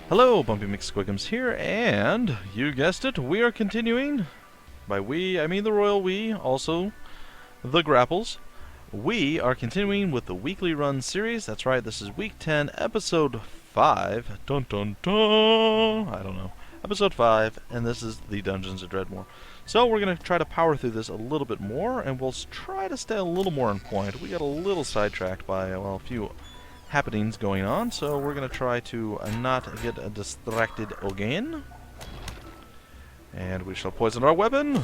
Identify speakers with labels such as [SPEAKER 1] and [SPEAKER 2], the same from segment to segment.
[SPEAKER 1] Hello, Bumpy McSquigums here, and you guessed it, we are continuing. By we, I mean the royal we, also TheGrapples. We are continuing with the weekly run series. That's right, this is week 10, episode 5. Dun dun dun! I don't know. Episode 5, and this is the Dungeons of Dredmor. So we're going to try to power through this a little bit more, and we'll try to stay a little more on point. We got a little sidetracked by, well, a few happenings going on, so we're going to try to not get distracted again. And we shall poison our weapon.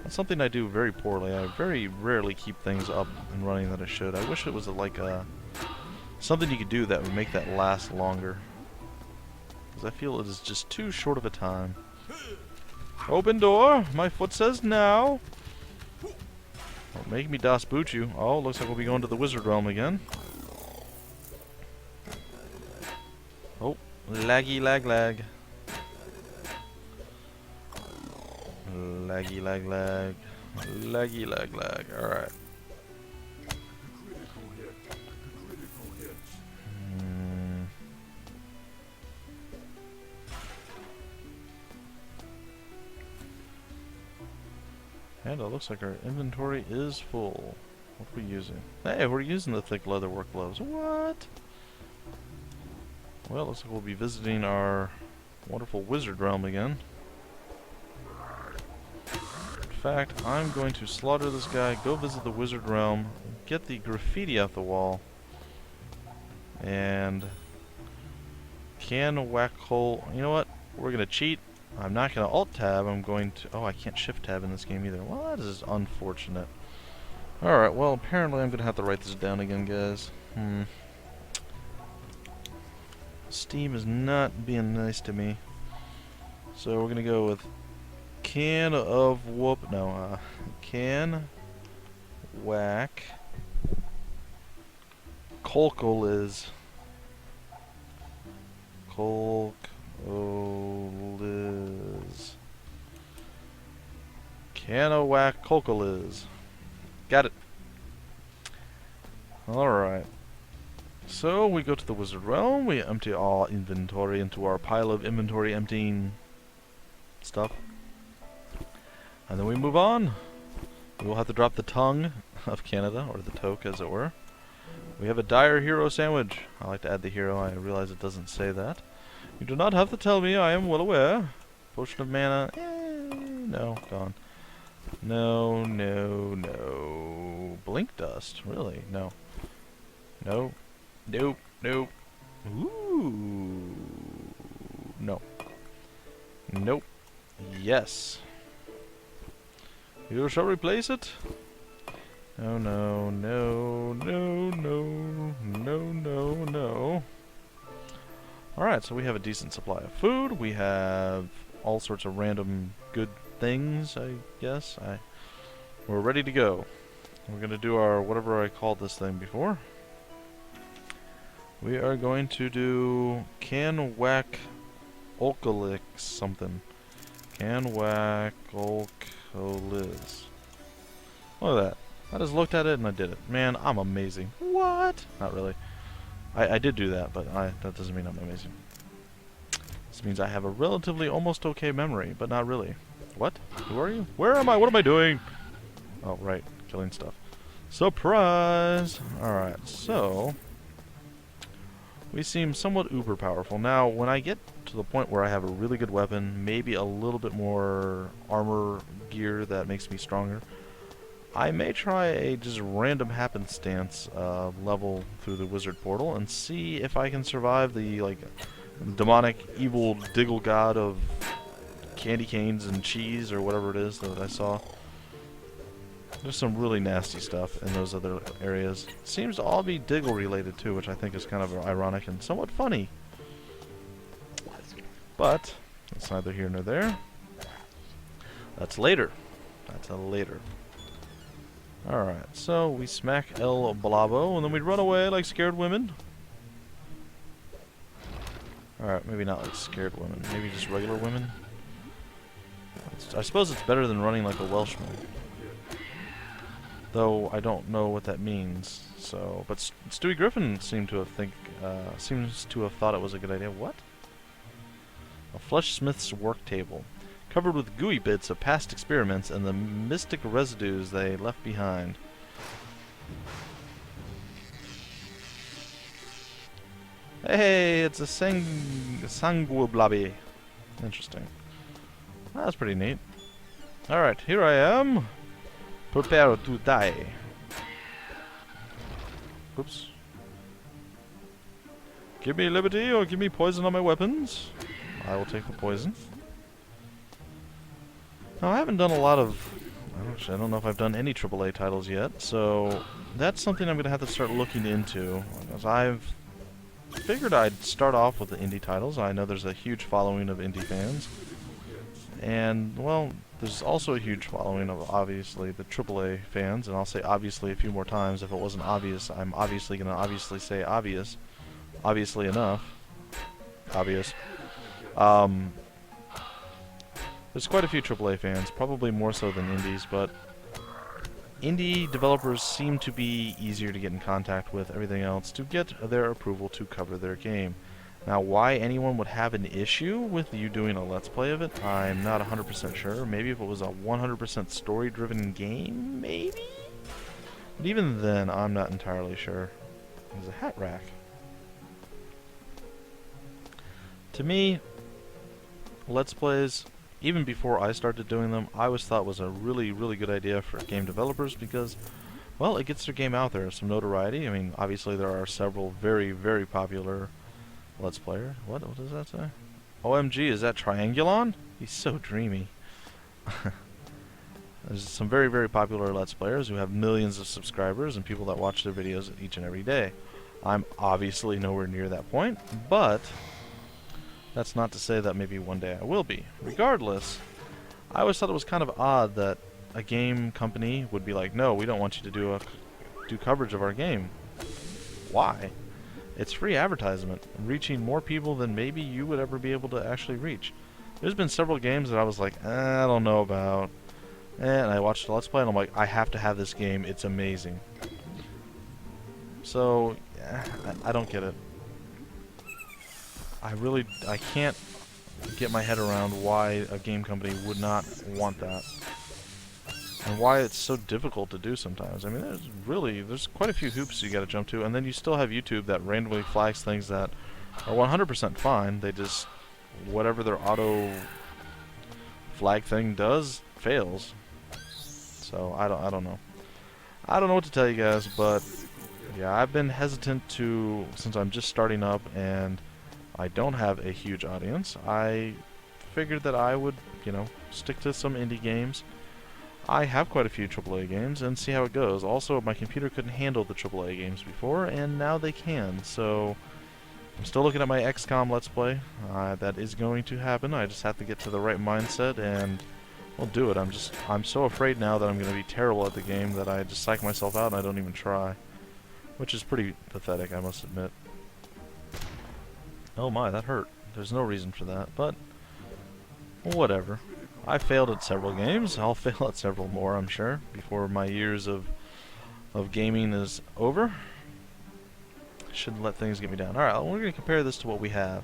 [SPEAKER 1] That's something I do very poorly. I very rarely keep things up and running that I should. I wish it was like something you could do that would make that last longer, because I feel it is just too short of a time. Open door. My foot says now. Don't make me das boot you. Oh, looks like we'll be going to the wizard realm again. Oh, laggy lag lag. Laggy lag lag. Laggy lag lag. Alright. And it looks like our inventory is full. What are we using? Hey, we're using the thick leather work gloves. What? Well, looks like we'll be visiting our wonderful wizard realm again. In fact, I'm going to slaughter this guy, go visit the wizard realm, get the graffiti off the wall, and can whack hole. You know what? We're going to cheat. I'm not going to alt-tab. I'm going to... Oh, I can't shift-tab in this game either. Well, that is unfortunate. Alright, well, apparently I'm going to have to write this down again, guys. Steam is not being nice to me. So we're going to go with can whack Colcoliz. Can whack Colcoliz. Got it. Alright. So we go to the wizard realm, we empty all inventory into our pile of inventory emptying stuff. And then we move on. We will have to drop the tongue of Canada, or the toque as it were. We have a dire hero sandwich. I like to add the hero, I realize it doesn't say that. You do not have to tell me, I am well aware. Potion of mana, no, gone. No, no, no. Blink dust, really? No. No. Nope, nope. Ooh. No. Nope. Yes. You shall replace it? No, no, no, no, no, no, no, no. Alright, so we have a decent supply of food. We have all sorts of random good things, I guess. We're ready to go. We're going to do our, whatever I called this thing before. We are going to do can whack Olcolix something. Can whack Olcoliz. Look at that. I just looked at it and I did it. Man, I'm amazing. What? Not really. I did do that, but that doesn't mean I'm amazing. This means I have a relatively almost okay memory, but not really. What? Who are you? Where am I? What am I doing? Oh, right. Killing stuff. Surprise! Alright, so we seem somewhat uber powerful. Now, when I get to the point where I have a really good weapon, maybe a little bit more armor gear that makes me stronger, I may try a just random happenstance level through the wizard portal and see if I can survive the, like, demonic evil diggle god of candy canes and cheese or whatever it is that I saw. There's some really nasty stuff in those other areas. It seems to all be Diggle related too, which I think is kind of ironic and somewhat funny. But that's neither here nor there. That's later. That's a later. Alright, so we smack El Blabo and then we run away like scared women. Alright, maybe not like scared women. Maybe just regular women. I suppose it's better than running like a Welshman. though I don't know what that means. So, but Stewie Griffin seems to have thought it was a good idea. What? A fleshsmith's work table, covered with gooey bits of past experiments and the mystic residues they left behind. Hey, it's a sanguiblabi. Interesting. That's pretty neat. Alright, here I am. Prepare to die. Oops. Give me liberty or give me poison on my weapons. I will take the poison. Now, I haven't done a lot of... Actually, I don't know if I've done any AAA titles yet, so that's something I'm going to have to start looking into. Because I've figured I'd start off with the indie titles. I know there's a huge following of indie fans. And, well, there's also a huge following of, obviously, the AAA fans. And I'll say obviously a few more times. If it wasn't obvious, I'm obviously going to obviously say obvious. Obviously enough. Obvious. There's quite a few AAA fans, probably more so than indies, but indie developers seem to be easier to get in contact with everything else to get their approval to cover their game. Now, why anyone would have an issue with you doing a Let's Play of it, I'm not 100% sure. Maybe if it was a 100% story-driven game, maybe? But even then, I'm not entirely sure. There's a hat rack. To me, Let's Plays, even before I started doing them, I always thought was a really, really good idea for game developers because, well, it gets their game out there, some notoriety. I mean, obviously there are several very, very popular Let's Players. What does that say? OMG, is that Triangulon? He's so dreamy. There's some very, very popular Let's Players who have millions of subscribers and people that watch their videos each and every day. I'm obviously nowhere near that point, but that's not to say that maybe one day I will be. Regardless, I always thought it was kind of odd that a game company would be like, no, we don't want you to do coverage of our game. Why? It's free advertisement, reaching more people than maybe you would ever be able to actually reach. There's been several games that I was like, I don't know about. And I watched a Let's Play and I'm like, I have to have this game, it's amazing. So, yeah, I don't get it. I can't get my head around why a game company would not want that. And why it's so difficult to do sometimes. I mean, there's quite a few hoops you gotta jump to, and then you still have YouTube that randomly flags things that are 100% fine. They just, whatever their auto flag thing does, fails. So, I don't know. I don't know what to tell you guys, but yeah, I've been hesitant to, since I'm just starting up and I don't have a huge audience, I figured that I would, stick to some indie games. I have quite a few AAA games and see how it goes. Also, my computer couldn't handle the AAA games before, and now they can. So, I'm still looking at my XCOM Let's Play. That is going to happen. I just have to get to the right mindset and we'll do it. I'm so afraid now that I'm going to be terrible at the game that I just psych myself out and I don't even try. Which is pretty pathetic, I must admit. Oh my, that hurt. There's no reason for that, but whatever. I failed at several games. I'll fail at several more, I'm sure, before my years of gaming is over. Shouldn't let things get me down. Alright, we're going to compare this to what we have.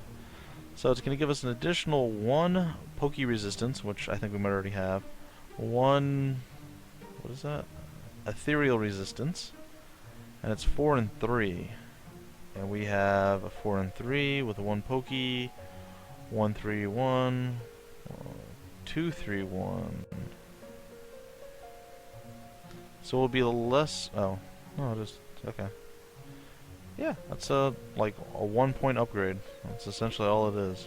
[SPEAKER 1] So it's going to give us an additional 1 pokey resistance, which I think we might already have. 1, what is that? Ethereal resistance. And it's 4 and 3. And we have a 4 and 3 with a 1 pokey, 1 3 1, 2 3 1. So it'll be less. Oh, no, it is okay. Yeah, that's like a 1-point upgrade. That's essentially all it is.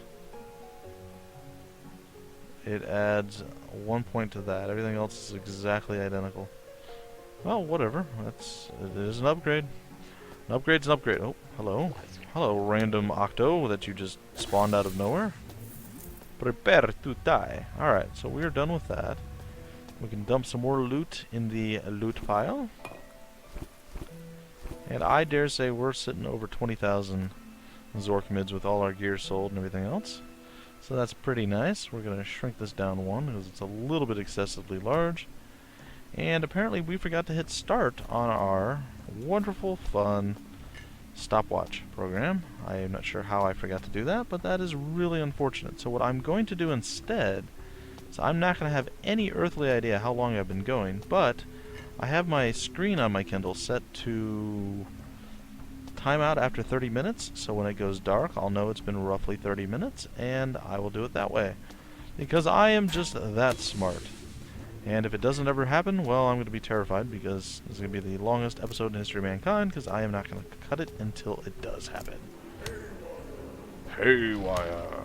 [SPEAKER 1] It adds 1 point to that. Everything else is exactly identical. Well, whatever. It is an upgrade. An upgrade's an upgrade. Oh, hello. Hello, random octo that you just spawned out of nowhere. Prepare to die. Alright, so we're done with that. We can dump some more loot in the loot pile. And I dare say we're sitting over 20,000 Zork mids with all our gear sold and everything else. So that's pretty nice. We're going to shrink this down 1 because it's a little bit excessively large. And apparently we forgot to hit start on our wonderful, fun stopwatch program. I am not sure how I forgot to do that, but that is really unfortunate. So what I'm going to do instead is I'm not going to have any earthly idea how long I've been going, but I have my screen on my Kindle set to time out after 30 minutes, so when it goes dark I'll know it's been roughly 30 minutes, and I will do it that way. Because I am just that smart. And if it doesn't ever happen, well, I'm going to be terrified, because this is going to be the longest episode in the history of mankind, because I am not going to cut it until it does happen. Haywire.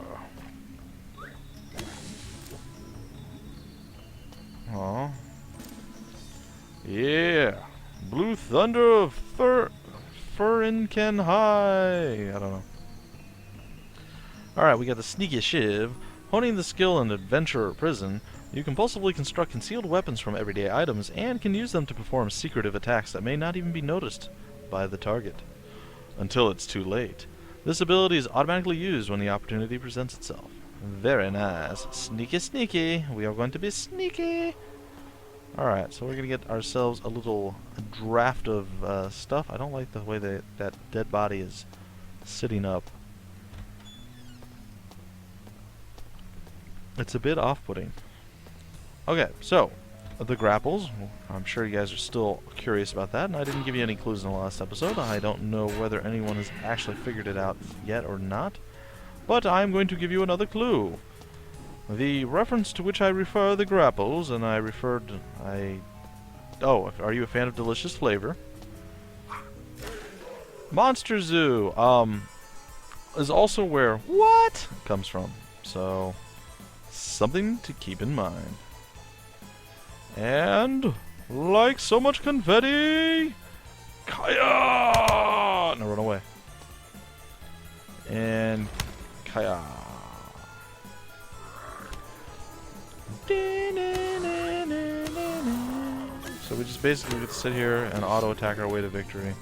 [SPEAKER 1] Aw. Yeah. Blue Thunder of Furinken High. I don't know. Alright, we got the Sneaky Shiv. Honing the skill in Adventurer Prison, you compulsively construct concealed weapons from everyday items and can use them to perform secretive attacks that may not even be noticed by the target until it's too late. This ability is automatically used when the opportunity presents itself. Very nice. Sneaky, sneaky. We are going to be sneaky. Alright, so we're going to get ourselves a little draft of stuff. I don't like the way that dead body is sitting up. It's a bit off-putting. Okay, so, TheGrapples. I'm sure you guys are still curious about that, and I didn't give you any clues in the last episode. I don't know whether anyone has actually figured it out yet or not, but I'm going to give you another clue. The reference to which I refer TheGrapples, and oh, are you a fan of delicious flavor? Monster Zoo, is also where what comes from, so something to keep in mind. And like so much confetti, Kaya! No, run away. And Kaya. So we just basically get to sit here and auto attack our way to victory.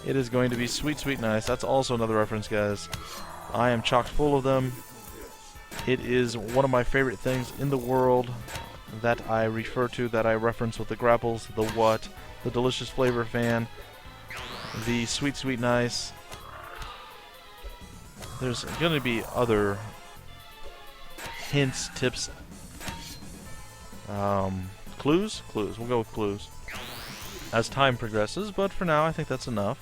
[SPEAKER 1] It is going to be sweet, sweet nice. That's also another reference, guys. I am chock full of them. It is one of my favorite things in the world that I refer to, that I reference with TheGrapples, the what, the delicious flavor fan, the sweet, sweet nice. There's going to be other hints, tips, clues? Clues. We'll go with clues as time progresses, but for now I think that's enough.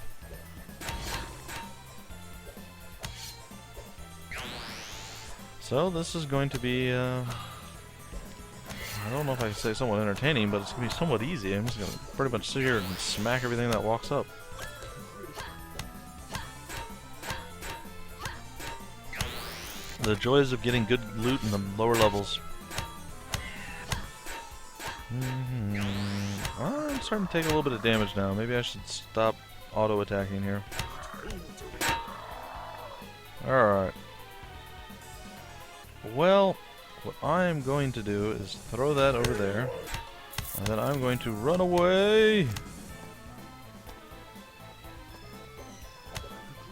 [SPEAKER 1] So this is going to be, I don't know if I can say somewhat entertaining, but it's going to be somewhat easy. I'm just going to pretty much sit here and smack everything that walks up. The joys of getting good loot in the lower levels. I'm starting to take a little bit of damage now. Maybe I should stop auto-attacking here. Alright. Well, what I'm going to do is throw that over there, and then I'm going to run away.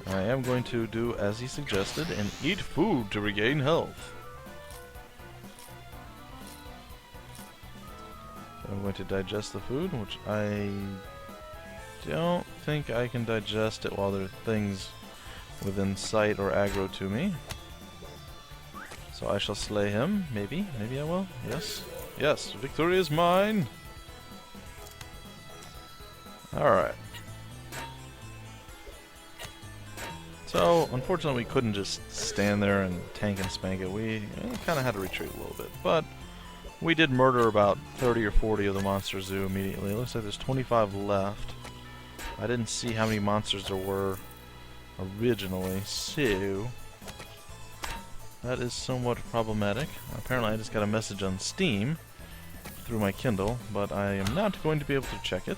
[SPEAKER 1] I am going to do as he suggested and eat food to regain health. I'm going to digest the food, which I don't think I can digest it while there are things within sight or aggro to me. So I shall slay him, maybe. Maybe I will. Yes. Yes, victory is mine! Alright. So, unfortunately we couldn't just stand there and tank and spank it. We kind of had to retreat a little bit, but we did murder about 30 or 40 of the Monster Zoo immediately. It looks like there's 25 left. I didn't see how many monsters there were originally, so that is somewhat problematic. Apparently I just got a message on Steam through my Kindle, but I am not going to be able to check it.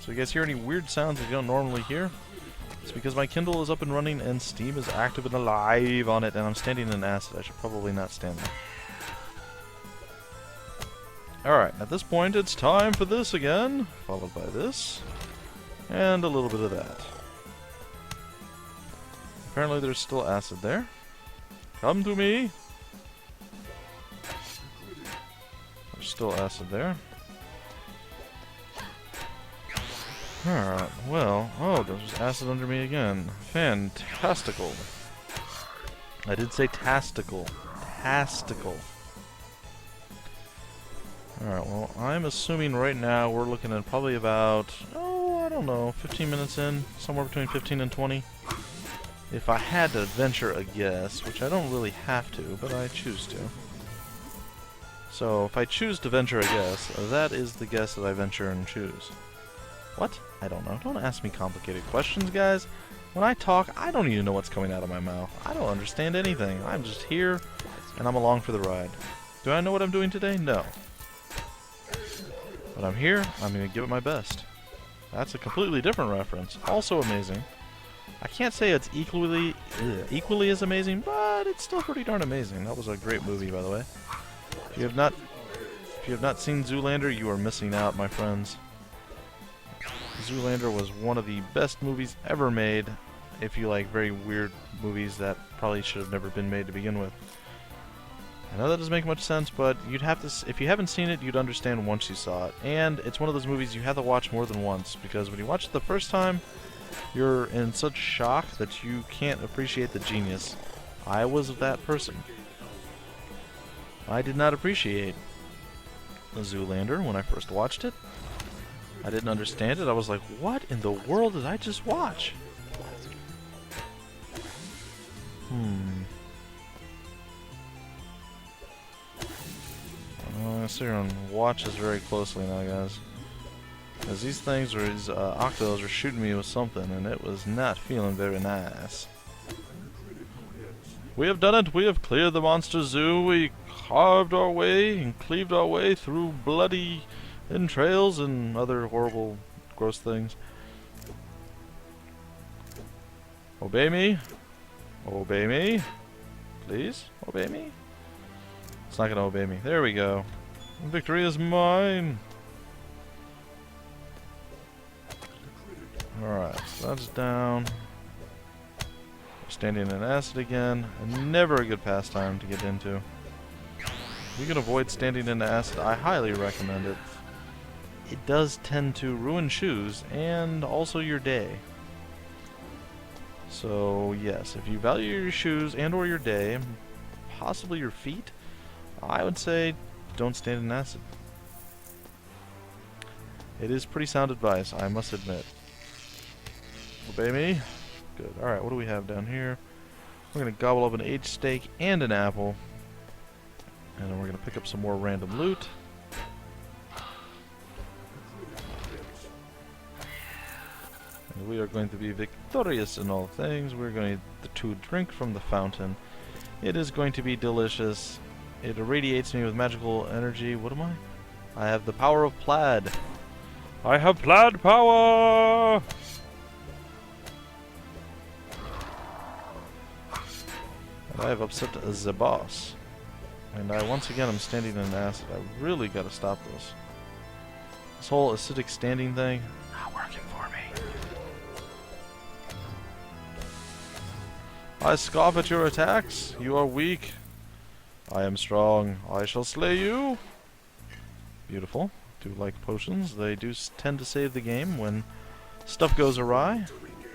[SPEAKER 1] So you guys hear any weird sounds that you don't normally hear? It's because my Kindle is up and running and Steam is active and alive on it, and I'm standing in acid. I should probably not stand there. Alright, at this point it's time for this again, followed by this, and a little bit of that. Apparently there's still acid there. Come to me! There's still acid there. Alright, well, oh, there's acid under me again. Fantastical. I did say tastical. Tastical. Alright, well, I'm assuming right now we're looking at probably about, oh, I don't know, 15 minutes in, somewhere between 15 and 20. If I had to venture a guess, which I don't really have to, but I choose to. So, if I choose to venture a guess, that is the guess that I venture and choose. What? I don't know. Don't ask me complicated questions, guys. When I talk, I don't even know what's coming out of my mouth. I don't understand anything. I'm just here, and I'm along for the ride. Do I know what I'm doing today? No. But I'm here, I'm going to give it my best. That's a completely different reference. Also amazing. I can't say it's equally as amazing, but it's still pretty darn amazing. That was a great movie, by the way. If you have not seen Zoolander, you are missing out, my friends. Zoolander was one of the best movies ever made, if you like very weird movies that probably should have never been made to begin with. I know that doesn't make much sense, but you'd have to, if you haven't seen it, you'd understand once you saw it. And it's one of those movies you have to watch more than once, because when you watch it the first time, you're in such shock that you can't appreciate the genius. I was that person. I did not appreciate the Zoolander when I first watched it. I didn't understand it. I was like, what in the world did I just watch? I'm going to sit here and watch this very closely now, guys. Because these things, or these octos, are shooting me with something, and it was not feeling very nice. We have done it! We have cleared the monster zoo! We carved our way and cleaved our way through bloody entrails and other horrible, gross things. Obey me! Obey me! Please? Obey me? It's not gonna obey me. There we go. Victory is mine! Alright, so that's down. Standing in acid again. Never a good pastime to get into. If you can avoid standing in acid, I highly recommend it. It does tend to ruin shoes and also your day. So yes, if you value your shoes and or your day, possibly your feet, I would say don't stand in acid. It is pretty sound advice, I must admit. Obey me? Good. Alright, what do we have down here? We're going to gobble up an aged steak and an apple. And then we're going to pick up some more random loot. And we are going to be victorious in all things. We're going to drink from the fountain. It is going to be delicious. It irradiates me with magical energy. What am I? I have the power of plaid. I have plaid power! I have upset the boss. And once again, I'm standing in acid. I really gotta stop this. This whole acidic standing thing, not working for me. I scoff at your attacks. You are weak. I am strong. I shall slay you. Beautiful. Do like potions. They do tend to save the game when stuff goes awry.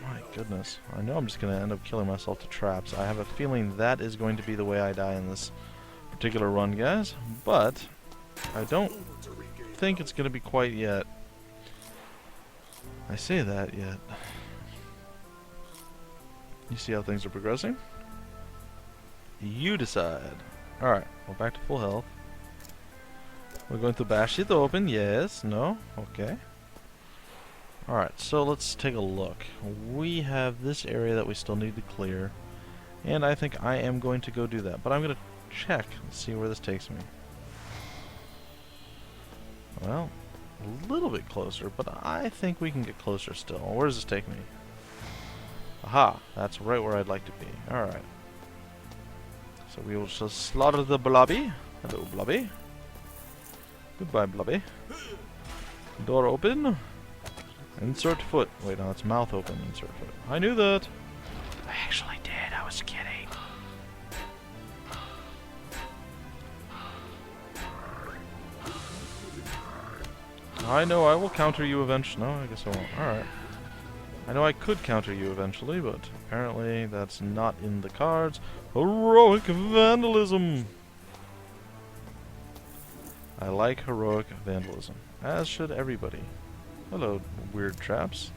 [SPEAKER 1] My goodness. I know I'm just going to end up killing myself to traps. I have a feeling that is going to be the way I die in this particular run, guys. But I don't think it's going to be quite yet. I say that yet. You see how things are progressing? You decide. Alright, we're back to full health. We're going to bash it open. Yes. No. Okay. Alright, so let's take a look. We have this area that we still need to clear. And I think I am going to go do that. But I'm going to check and see where this takes me. Well, a little bit closer, but I think we can get closer still. Where does this take me? Aha! That's right where I'd like to be. Alright. So we will just slaughter the blobby. Hello, blobby. Goodbye, blobby. Door open. Insert foot. Wait, no, it's mouth open. Insert foot. I knew that. I actually did. I was kidding. I know I will counter you eventually. No, I guess I won't. Alright. I know I could counter you eventually, but apparently that's not in the cards. Heroic vandalism! I like heroic vandalism, as should everybody. Hello, weird traps.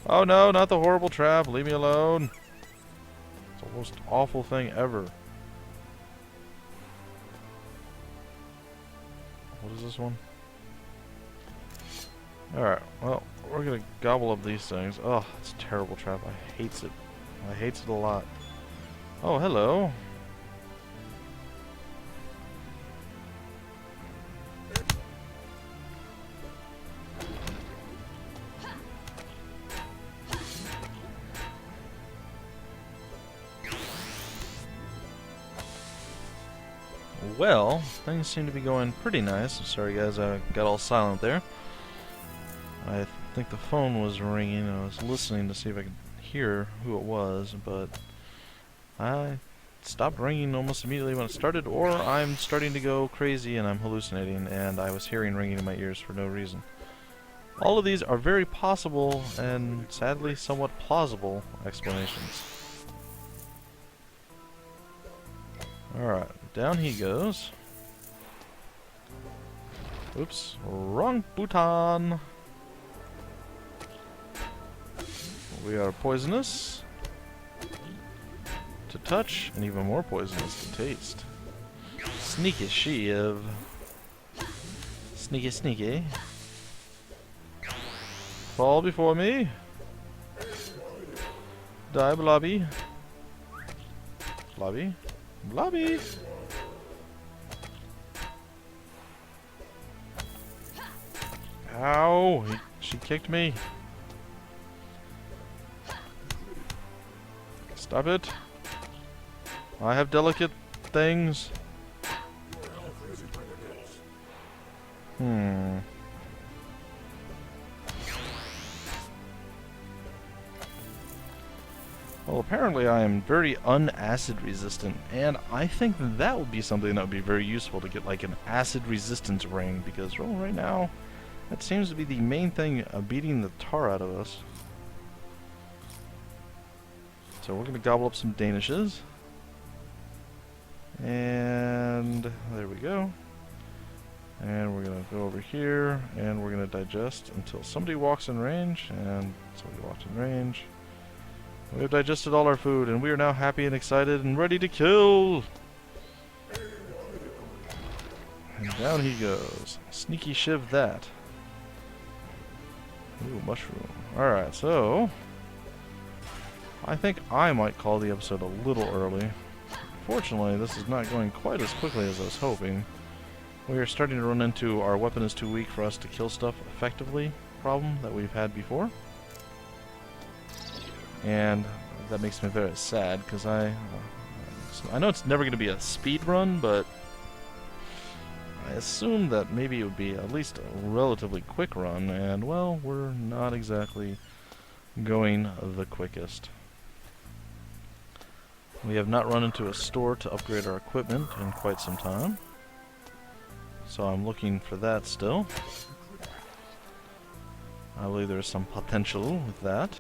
[SPEAKER 1] Oh no, not the horrible trap. Leave me alone. It's the most awful thing ever. What is this one? Alright, well, we're gonna gobble up these things. Oh, it's a terrible trap. I hates it. I hates it a lot. Oh, hello. Well, things seem to be going pretty nice. Sorry guys, I got all silent there. I think the phone was ringing. I was listening to see if I could hear who it was, but I stopped ringing almost immediately when it started, or I'm starting to go crazy and I'm hallucinating, and I was hearing ringing in my ears for no reason. All of these are very possible and sadly somewhat plausible explanations. Alright, down he goes. Oops, wrong button. We are poisonous to touch, and even more poisonous to taste. Sneaky shiv. Sneaky sneaky. Fall before me. Die, blobby. Blobby. Blobby! Ow! She kicked me. Stop it. I have delicate things. Well, apparently I am very un-acid resistant, and I think that would be something that would be very useful to get like an acid resistance ring, because well, right now that seems to be the main thing beating the tar out of us. So we're going to gobble up some Danishes. And there we go. And we're going to go over here, and we're going to digest until somebody walks in range, and somebody walks in range. We have digested all our food, and we are now happy and excited and ready to kill! And down he goes. Sneaky shiv that. Ooh, mushroom. Alright, so I think I might call the episode a little early. Fortunately, this is not going quite as quickly as I was hoping. We are starting to run into our weapon is too weak for us to kill stuff effectively problem that we've had before. And that makes me very sad, because I know it's never going to be a speed run, but I assume that maybe it would be at least a relatively quick run, and well, we're not exactly going the quickest. We have not run into a store to upgrade our equipment in quite some time, so I'm looking for that still. I believe there's some potential with that.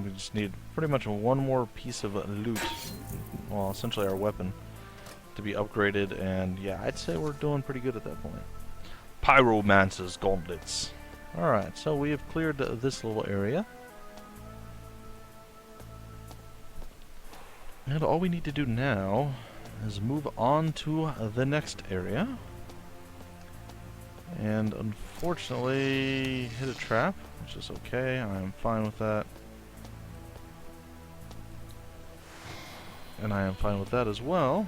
[SPEAKER 1] We just need pretty much one more piece of loot, well, essentially our weapon, to be upgraded, and yeah, I'd say we're doing pretty good at that point. Pyromancer's gauntlets. Alright, so we have cleared this little area. And all we need to do now is move on to the next area. And unfortunately, hit a trap, which is okay, I'm fine with that. And I am fine with that as well.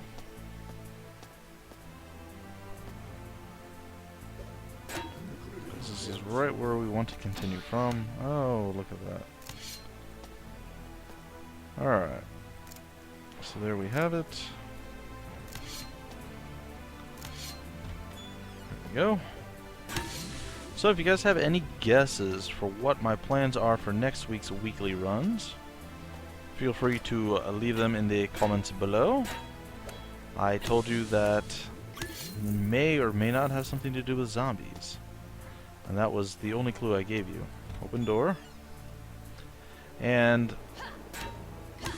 [SPEAKER 1] This is right where we want to continue from. Oh, look at that. Alright. So there we have it. There we go. So if you guys have any guesses for what my plans are for next week's weekly runs, feel free to leave them in the comments below. I told you that may or may not have something to do with zombies. And that was the only clue I gave you. Open door. And I'm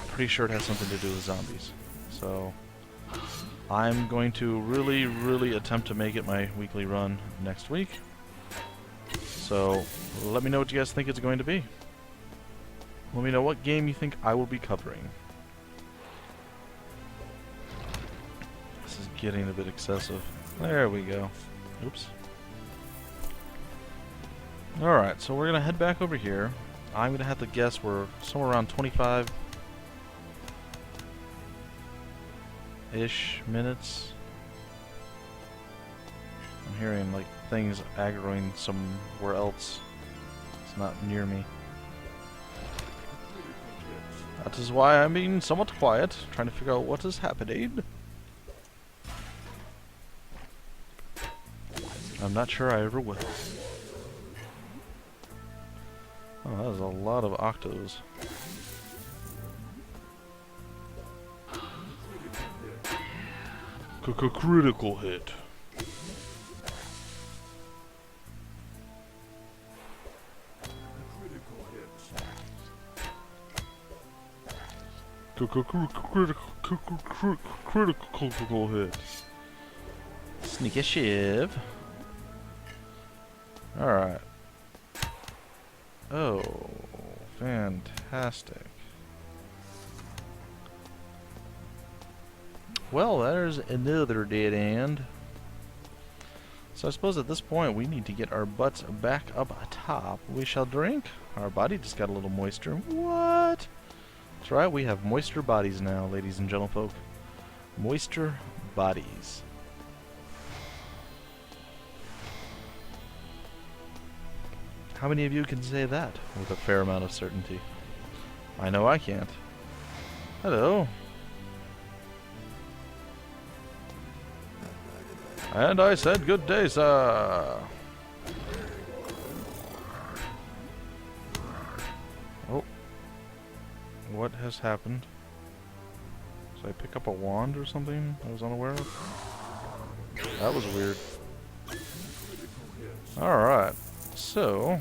[SPEAKER 1] pretty sure it has something to do with zombies. So I'm going to really attempt to make it my weekly run next week. So let me know what you guys think it's going to be. Let me know what game you think I will be covering. This is getting a bit excessive. There we go. Oops. Alright, so we're going to head back over here. I'm going to have to guess we're somewhere around 25-ish minutes. I'm hearing like things aggroing somewhere else. It's not near me. That is why I'm being somewhat quiet, trying to figure out what is happening. I'm not sure I ever will. Oh, that is a lot of octos. Critical hit. Critical hit. Sneaky shiv. Alright. Oh, fantastic. Well, there's another dead end. So I suppose at this point we need to get our butts back up top. We shall drink. Our body just got a little moisture. What? That's right, we have moisture bodies now, ladies and gentlefolk. Moisture bodies. How many of you can say that with a fair amount of certainty? I know I can't. Hello. And I said good day, sir. Oh. What has happened? Did I pick up a wand or something I was unaware of? That was weird. Alright. So,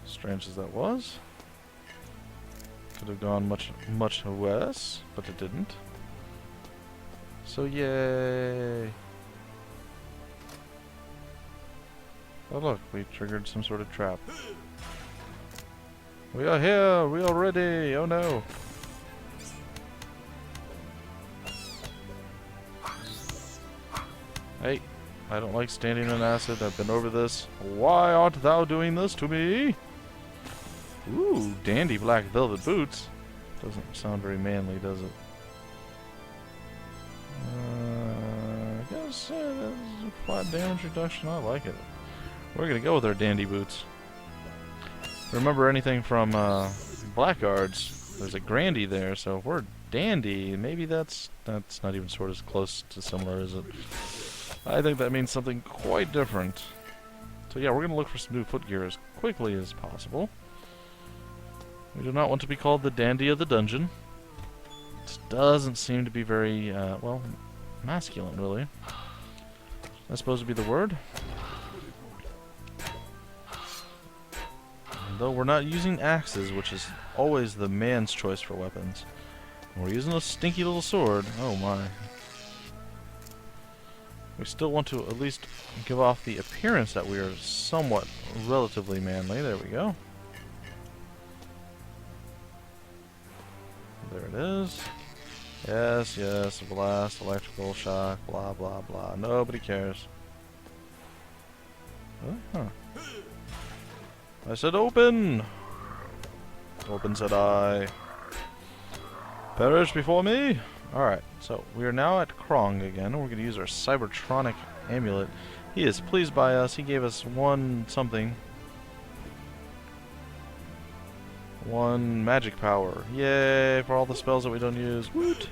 [SPEAKER 1] strange as that was, could have gone much worse, but it didn't. So yay! Oh look, we triggered some sort of trap. We are here! We are ready! Oh no! Hey! I don't like standing in acid. I've been over this. Why art thou doing this to me? Ooh, dandy black velvet boots. Doesn't sound very manly, does it? I guess that's a flat damage reduction. I like it. We're gonna go with our dandy boots. Remember anything from Blackguards? There's a Grandy there, so if we're dandy, maybe that's not even sort of close to similar, is it? I think that means something quite different. So yeah, we're going to look for some new footgear as quickly as possible. We do not want to be called the dandy of the dungeon. This doesn't seem to be very, well, masculine, really. That's supposed to be the word. And though we're not using axes, which is always the man's choice for weapons, we're using a stinky little sword. Oh my. We still want to at least give off the appearance that we are somewhat relatively manly. There we go. There it is. Yes, yes, blast, electrical shock, blah, blah, blah. Nobody cares. Huh. I said open! Open, said I. Perish before me! Alright, so we are now at Krong again. We're going to use our Cybertronic amulet. He is pleased by us. He gave us one something. One magic power. Yay, for all the spells that we don't use. Woot!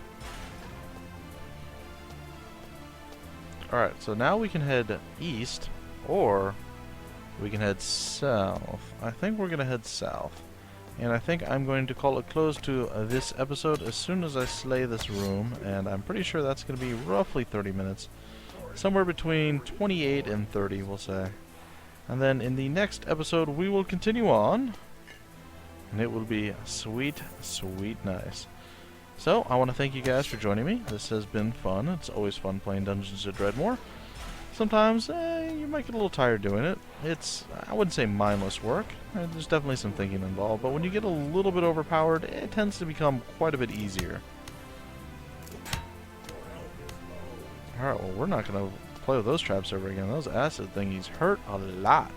[SPEAKER 1] Alright, so now we can head east, or we can head south. I think we're going to head south. And I think I'm going to call a close to this episode as soon as I slay this room, and I'm pretty sure that's going to be roughly 30 minutes. Somewhere between 28 and 30, we'll say. And then in the next episode, we will continue on, and it will be sweet, sweet nice. So, I want to thank you guys for joining me. This has been fun. It's always fun playing Dungeons of Dredmor. Sometimes, you might get a little tired doing it. It's, I wouldn't say mindless work. There's definitely some thinking involved, but when you get a little bit overpowered, it tends to become quite a bit easier. Alright, well, we're not going to play with those traps ever again. Those acid thingies hurt a lot.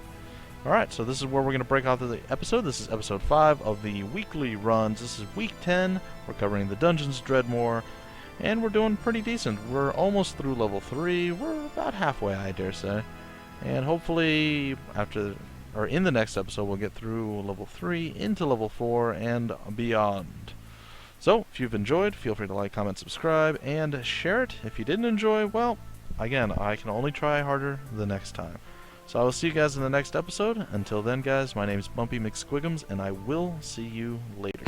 [SPEAKER 1] Alright, so this is where we're going to break off the episode. This is episode 5 of the weekly runs. This is week 10. We're covering the Dungeons of Dredmor. And we're doing pretty decent. We're almost through level 3. We're about halfway, I dare say. And hopefully, in the next episode, we'll get through level 3 into level 4 and beyond. So, if you've enjoyed, feel free to like, comment, subscribe, and share it. If you didn't enjoy, well, again, I can only try harder the next time. So I will see you guys in the next episode. Until then, guys, my name is Bumpy McSquigums, and I will see you later.